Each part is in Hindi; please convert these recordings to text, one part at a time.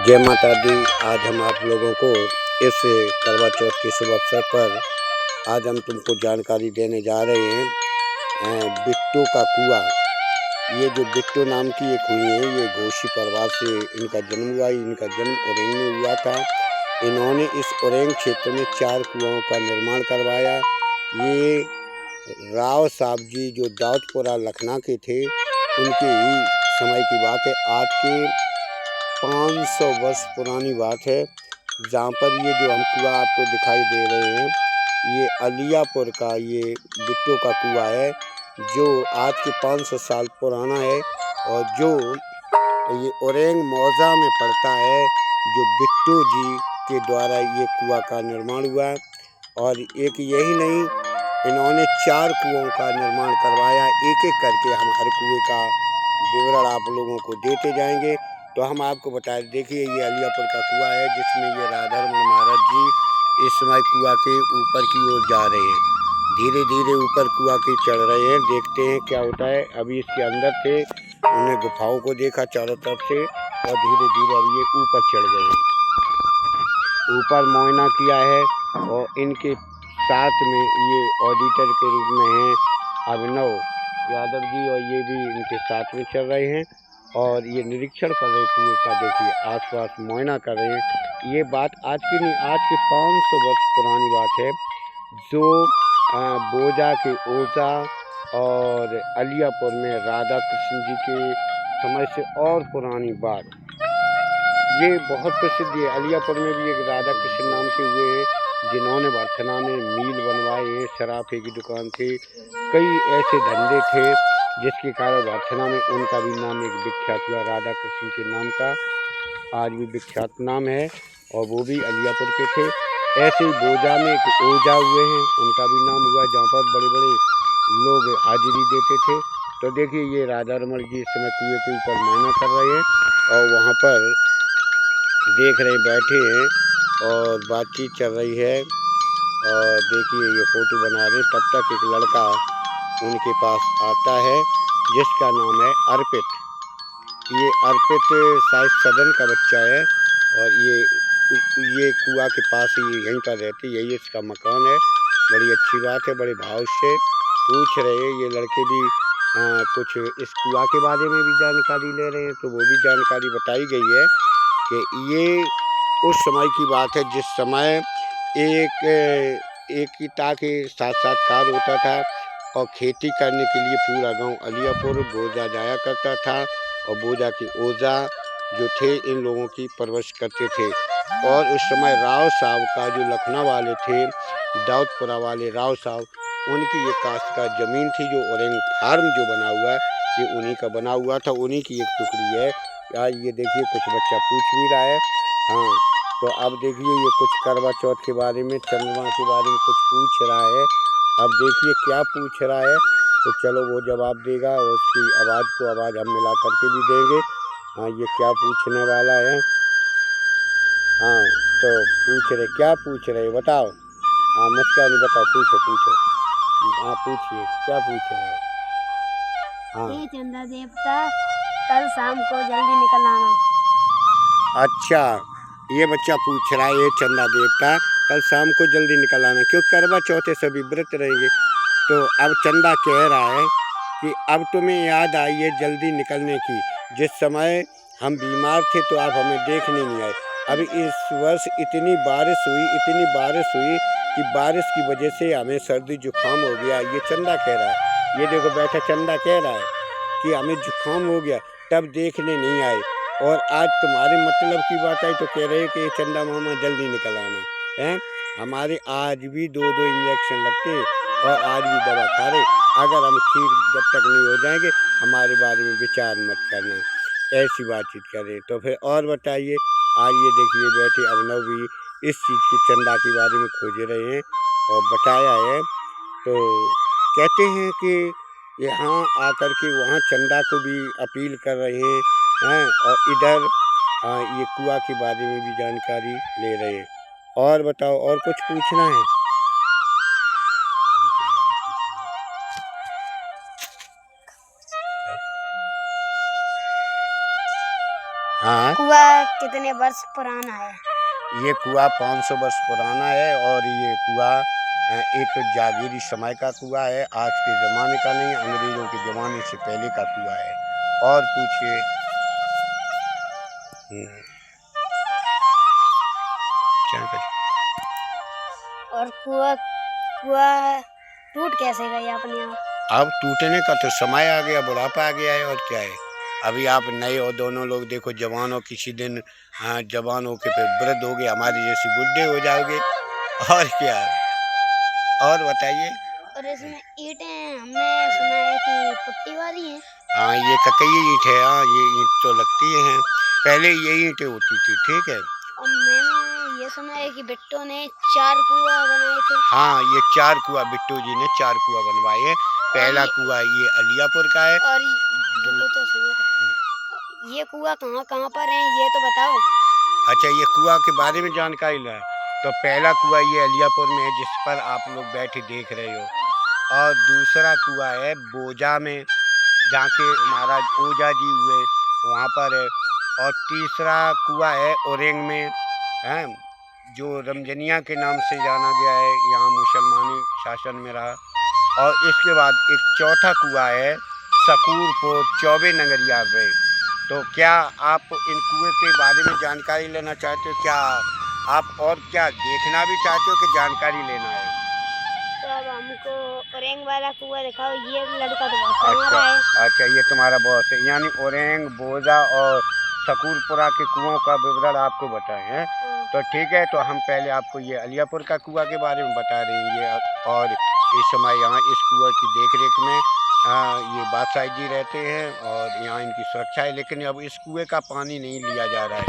जय माता दी। आज हम आप लोगों को इस करवा चौथ के शुभ अवसर पर आज हम तुमको जानकारी देने जा रहे हैं बिट्टू का कुआं। ये जो बिट्टू नाम की एक हुई है, ये घोसी परिवार से इनका जन्म हुआ। इनका जन्म उरेंग में हुआ था। इन्होंने इस उरेंग क्षेत्र में 4 कुआओं का निर्माण करवाया। ये राव साहब जी जो दाऊदपुरा लखनऊ के थे, उनके ही समय की बात है। आज के 500 वर्ष पुरानी बात है। जहाँ पर ये जो हम कुआं आपको दिखाई दे रहे हैं, ये अलियापुर का ये बिट्टू का कुआं है, जो आज के 500 साल पुराना है और जो ये उरेंग मौजा में पड़ता है। जो बिट्टू जी के द्वारा ये कुआं का निर्माण हुआ। और एक यही नहीं, इन्होंने 4 कुओं का निर्माण करवाया। एक एक करके हम हर कुएं का विवरण आप लोगों को देते जाएंगे। तो हम आपको बता दें, देखिए ये अलियापुर का कुआं है, जिसमें ये राधा रमन महाराज जी इस समय कुआं के ऊपर की ओर जा रहे हैं। धीरे धीरे ऊपर कुआं के चढ़ रहे हैं। देखते हैं क्या होता है। अभी इसके अंदर थे, उन्हें गुफाओं को देखा चारों तरफ से, और धीरे धीरे अब ये ऊपर चढ़ गए हैं। ऊपर मुआयना किया है और इनके साथ में ये ऑडिटर के रूप में हैं अभिनव यादव जी, और ये भी इनके साथ में चल रहे हैं और ये निरीक्षण कर रहे कुएं का। देखिए आसपास मुआयना कर रहे हैं। ये बात आज की नहीं, आज के 500 वर्ष पुरानी बात है। जो बोजा के ओझा और अलियापुर में राधा कृष्ण जी के समय से और पुरानी बात, ये बहुत प्रसिद्ध है। अलियापुर में भी एक राधा कृष्ण नाम के हुए हैं, जिन्होंने भरथना में मील बनवाए हैं, शराफे की दुकान थी, कई ऐसे धंधे थे जिसके कारण भरथना में उनका भी नाम एक विख्यात हुआ। राधा कृष्ण के नाम का आज भी विख्यात नाम है और वो भी अलियापुर के थे। ऐसे ही बोजा में एक ओझा हुए हैं, उनका भी नाम हुआ, जहाँ पर बड़े बड़े लोग हाजिरी देते थे। तो देखिए ये राधा रमन जी इस समय कुएं के ऊपर मुआयना कर रहे हैं और वहाँ पर देख रहे बैठे हैं और बातचीत चल रही है। और देखिए ये फोटो बना रहे। तब तक एक लड़का उनके पास आता है, जिसका नाम है अर्पित। ये अर्पित शायद सदन का बच्चा है और ये कुआं के पास ही यहीं पर रहती, यही इसका मकान है। बड़ी अच्छी बात है। बड़े भाव से पूछ रहे ये लड़के भी कुछ इस कुआं के बारे में भी जानकारी ले रहे हैं। तो वो भी जानकारी बताई गई है कि ये उस समय की बात है जिस समय एकता के साथ साथ कार्य होता था और खेती करने के लिए पूरा गांव अलियापुर बोजा जाया करता था। और बोजा के ओझा जो थे इन लोगों की परवरिश करते थे। और उस समय राव साहब का जो लखनऊ वाले थे, दाऊदपुरा वाले राव साहब, उनकी ये काश्त का ज़मीन थी। जो उरेंग फार्म जो बना हुआ है, ये उन्हीं का बना हुआ था, उन्हीं की एक टुकड़ी है। आज ये देखिए कुछ बच्चा पूछ भी रहा है। हाँ, तो अब देखिए ये कुछ करवा चौथ के बारे में, चंद्रमा के बारे में कुछ पूछ रहा है। अब देखिए क्या पूछ रहा है, तो चलो वो जवाब देगा और उसकी आवाज़ को आवाज़ हम मिला करके भी देंगे। हाँ, ये क्या पूछने वाला है। हाँ, तो पूछ रहे, क्या पूछ रहे बताओ। हाँ, मुझका नहीं, बताओ, पूछो पूछो। हाँ पूछिए, क्या पूछ रहे हो। हाँ, हे चंदा देवता, कल शाम को जल्दी निकल आना। अच्छा, ये बच्चा पूछ रहा है, ये चंदा देवता कल शाम को जल्दी निकल आना, क्यों करवा चौथे सभी व्रत रहेंगे। तो अब चंदा कह रहा है कि अब तुम्हें याद आई है जल्दी निकलने की। जिस समय हम बीमार थे तो आप हमें देखने नहीं आए। अब इस वर्ष इतनी बारिश हुई कि बारिश की वजह से हमें सर्दी जुकाम हो गया। ये चंदा कह रहा है। ये देखो बैठा चंदा कह रहा है कि हमें जुकाम हो गया, तब देखने नहीं आए। और आज तुम्हारे मतलब की बात आई तो कह रहे कि चंदा मामा जल्दी निकल आना है। हमारे आज भी 2-2 इंजेक्शन लगते और आज भी दवा खा रहे। अगर हम ठीक जब तक नहीं हो जाएंगे, हमारे बारे में विचार मत करना। ऐसी बातचीत करें तो फिर और बताइए। आज ये देखिए बैठे अभिनव भी इस चीज़ की चंदा के बारे में खोज रहे हैं और बताया है। तो कहते हैं कि यहाँ आकर के वहाँ चंदा को भी अपील कर रहे हैं और इधर ये कुआं के बारे में भी जानकारी ले रहे हैं। और बताओ, और कुछ पूछना है। हाँ, कुआं कितने वर्ष पुराना है? ये कुआं 500 वर्ष पुराना है और ये कुआं एक जागीरी समय का कुआं है, आज के ज़माने का नहीं, अंग्रेज़ों के ज़माने से पहले का कुआं है। और पूछिए। क्या करें? और कुआं कुआं टूट कैसे गया अपने आप? अब टूटने का तो समय आ गया, बुढ़ापा आ गया है और क्या है। अभी आप नए और दोनों लोग देखो, जवान हो, किसी दिन जवान हो के फिर वृद्ध हो गए, हमारे जैसे बुढ़े हो जाओगे और क्या। और बताइए। और इसमें ईंटें हमने सुना है कि पुट्टी वाली हैं। हाँ, ये ककई ईंट है। हाँ, ये ईंट तो लगती हैं, पहले ये ईंटें होती थी, ठीक है। और मैंने ये सुना है कि बिट्टो ने 4 कुआं बनाए थे। हाँ, ये 4 कुआं बिट्टू जी ने 4 कुआं बनवाए हैं। पहला कुआं ये अलियापुर का है। और रुको तो सुनो, ये कुआं कहाँ पर है ये तो बताओ। अच्छा, ये कुआं के बारे में जानकारी लें तो पहला कुआं ये अलियापुर में है, जिस पर आप लोग बैठे देख रहे हो। और दूसरा कुआं है बोजा में, जहाँ के महाराज ओझा जी हुए, वहाँ पर है। और तीसरा कुआं है ओरेंग में, हैं, जो रमजनिया के नाम से जाना गया है, यहाँ मुसलमानी शासन में रहा। और इसके बाद एक चौथा कुआं है सकूरपुर चौबे नगरिया में। तो क्या आप इन कुएं के बारे में जानकारी लेना चाहते हो? क्या आप और क्या देखना भी चाहते हो कि जानकारी लेना है? तो अब हमको ओरेंग वाला कुआं दिखाओ। ये लड़का तो बहुत हमारा है। अच्छा, ये तुम्हारा बॉस है, यानी ओरेंग, बोजा और सकूरपुरा के कुओं का विवरण आपको बताएं हैं। तो ठीक है, तो हम पहले आपको ये अलियापुर का कुआं के बारे में बता रहे हैं। ये और इस समय यहाँ इस कुआं की देखरेख में ये बादशाह जी रहते हैं और यहाँ इनकी सुरक्षा है। लेकिन अब इस कुएं का पानी नहीं लिया जा रहा है,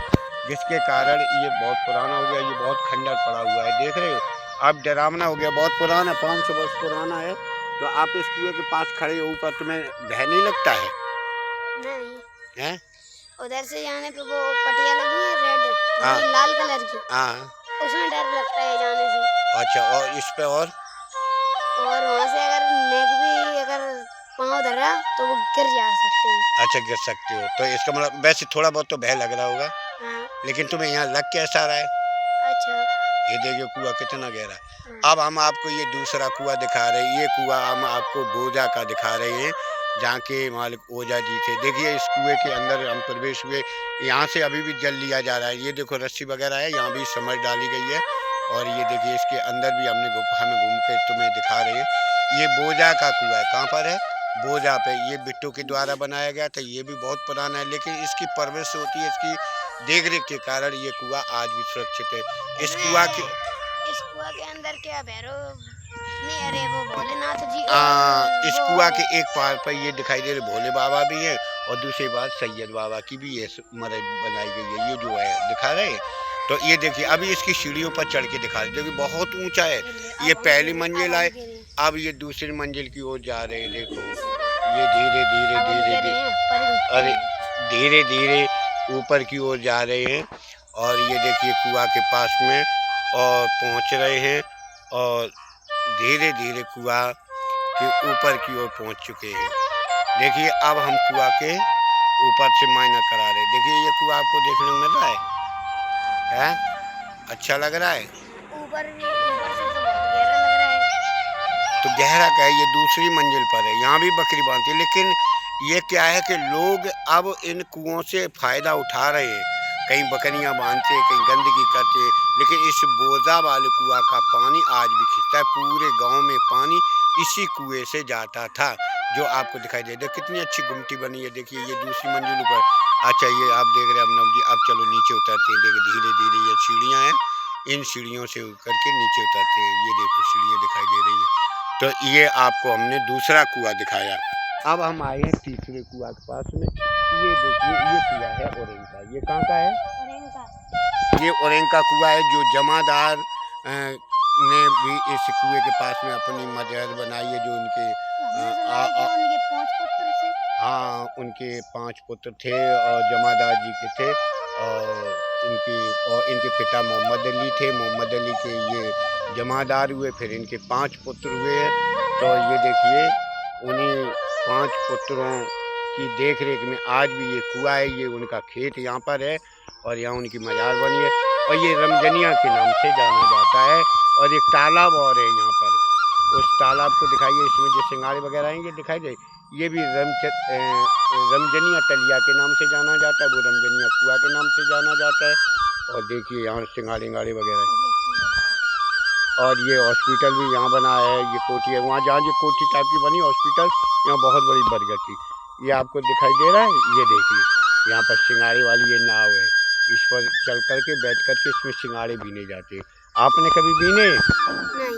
जिसके कारण ये बहुत पुराना हो गया, ये बहुत खंडर पड़ा हुआ है, देख रहे हो। अब डरावना हो गया, बहुत पुराना, 500 वर्ष पुराना है। तो आप इस कुएं के पास खड़े हो, ऊपर तुम्हें भय नहीं लगता है? नहीं हैं? उधर से जाने पे वो पटिया लगी है रेड, हाँ। लाल कलर की, हाँ, उसमें डर लगता है जाने से। अच्छा, और इस पे और वहाँ से अगर अगर पाँव धरा तो वो गिर जा सकते हैं। अच्छा, गिर सकते हो। तो इसका मतलब वैसे थोड़ा बहुत तो भय लग रहा होगा, हाँ। लेकिन तुम्हें यहाँ लग कैसा रहा है? अच्छा। ये देखिए कुआं कितना गहरा है। अब हम आपको ये दूसरा कुआं दिखा रहे हैं। ये कुआं हम आपको बोजा का दिखा रहे हैं, जहाँ के मालिक ओझा जी थे। देखिए इस कुएं के अंदर हम प्रवेश हुए, यहाँ से अभी भी जल लिया जा रहा है। ये देखो रस्सी वगैरह है, यहाँ भी समझ डाली गई है। और ये देखिए इसके अंदर भी हमें घूम के तुम्हें दिखा रहे हैं। ये बोजा का कुआं है, कहाँ पर है? बोजा पे। ये बिट्टू के द्वारा बनाया गया था। ये भी बहुत पुराना है, लेकिन इसकी परवरिश होती है, इसकी देखरेख के कारण ये कुआं आज भी सुरक्षित है। इस कुआं के अंदर क्या भैरव नहीं, अरे वो भोलेनाथ जी। इस कुआं के एक पार पर ये दिखाई दे रहे भोले बाबा भी हैं, और दूसरी बात सैयद बाबा की भी ये मरज बनाई गई है। ये जो है दिखा रहे हैं। तो ये देखिए अभी इसकी सीढ़ियों पर चढ़ के दिखा रहे, देखिए बहुत ऊंचा है। ये पहली मंजिल है, अब ये दूसरी मंजिल की ओर जा रहे हैं। देखो ये धीरे धीरे धीरे धीरे, अरे धीरे धीरे ऊपर की ओर जा रहे हैं। और ये देखिए कुआं के पास में और पहुंच रहे हैं, और धीरे धीरे कुआं के ऊपर की ओर पहुंच चुके हैं। देखिए अब हम कुआं के ऊपर से मायना करा रहे हैं। देखिए ये कुआं आपको देखने को मिल रहा है? अच्छा लग रहा है? ऊपर से तो बहुत गहरा लग रहा है। तो गहरा क्या है, ये दूसरी मंजिल पर है, यहाँ भी बकरी बांधती है। लेकिन ये क्या है कि लोग अब इन कुओं से फायदा उठा रहे हैं, कहीं बकरियां बांधते, कहीं गंदगी करते। लेकिन इस बोजा वाले कुआं का पानी आज भी खिंचता है। पूरे गांव में पानी इसी कुएं से जाता था, जो आपको दिखाई दे रहा है। कितनी अच्छी गुमटी बनी है, देखिए ये दूसरी मंजिल ऊपर। अच्छा, ये आप देख रहे हैं अभिनव जी। अब चलो नीचे उतरते हैं। देखिए धीरे धीरे ये सीढ़ियाँ हैं, इन सीढ़ियों से उतर के नीचे उतरते हैं। ये देखो सीढ़ियाँ दिखाई दे रही हैं। तो ये आपको हमने दूसरा कुआं दिखाया। अब हम आए हैं तीसरे कुआं के पास में। ये देखिए ये कुआं है ओरेंग का। ये कहाँ का है? ओरेंग का। ये ओरेंग का कुआं है, जो जमादार ने भी इस कुएं के पास में अपनी मजहर बनाई है, जो उनके उनके 5 पुत्र थे। हाँ, उनके 5 पुत्र थे और जमादार जी के थे। और इनके पिता मोहम्मद अली थे। मोहम्मद अली के ये जमादार हुए, फिर इनके 5 पुत्र हुए। तो ये देखिए उन्हीं 5 पुत्रों की देख रेख में आज भी ये कुआं है, ये उनका खेत यहाँ पर है और यहाँ उनकी मजार बनी है और ये रमजनिया के नाम से जाना जाता है। और एक तालाब और है यहाँ पर, उस तालाब को दिखाइए, इसमें जो सिंगाड़े वगैरह हैं ये दिखाई दे, ये भी रमजनिया तलिया के नाम से जाना जाता है, वो रमजनिया कुआं के नाम से जाना जाता है। और देखिए यहाँ सिंगाड़े वगैरह, और ये हॉस्पिटल भी यहाँ बना है, ये कोठी है, वहाँ जहाँ ये कोठी टाइप की बनी हॉस्पिटल, यहाँ बहुत बड़ी बरगद थी। ये आपको दिखाई दे रहा है, ये देखिए यहाँ पर सिंगाड़े वाली ये नाव है, इस पर चल करके बैठ करके इसमें सिंगाड़े बीने जाते हैं। आपने कभी बीने? नहीं।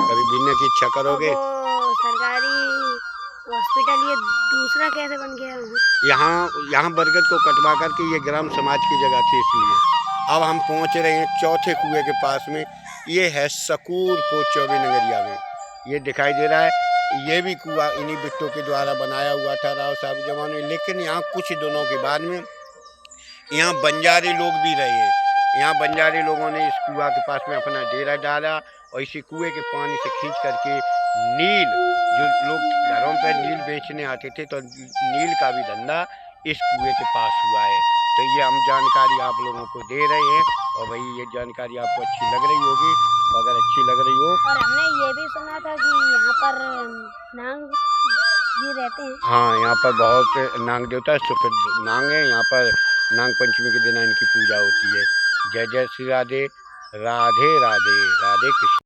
कभी बीनने की इच्छा करोगे? वो सरकारी हॉस्पिटल ये दूसरा कैसे बन गया? यहाँ बरगद को कटवा करके ये ग्राम समाज की जगह थी, इसलिए। अब हम पहुँच रहे हैं चौथे कुएं के पास में, ये है सकूरपुर चौबे नगरिया में, ये दिखाई दे रहा है। ये भी कुआं इन्हीं बिट्टों के द्वारा बनाया हुआ था राव साहब के जमाने में, लेकिन यहाँ कुछ दिनों के बाद में यहाँ बंजारे लोग भी रहे हैं। यहाँ बंजारे लोगों ने इस कुआं के पास में अपना डेरा डाला और इसी कुएं के पानी से खींच करके नील, जो लोग घरों पर नील बेचने आते थे, तो नील का भी धंधा इस कुएं के पास हुआ है। तो ये हम जानकारी आप लोगों को दे रहे हैं और भाई ये जानकारी आपको अच्छी लग रही होगी, अगर अच्छी लग रही हो। और हमने ये भी सुना था कि यहाँ पर नांग भी रहते हैं। हाँ, यहाँ पर बहुत नाग देवता सुप्रसिद्ध नाग है, यहाँ पर नाग पंचमी के दिन इनकी पूजा होती है। जय जय श्री राधे, राधे राधे, राधे कृष्ण।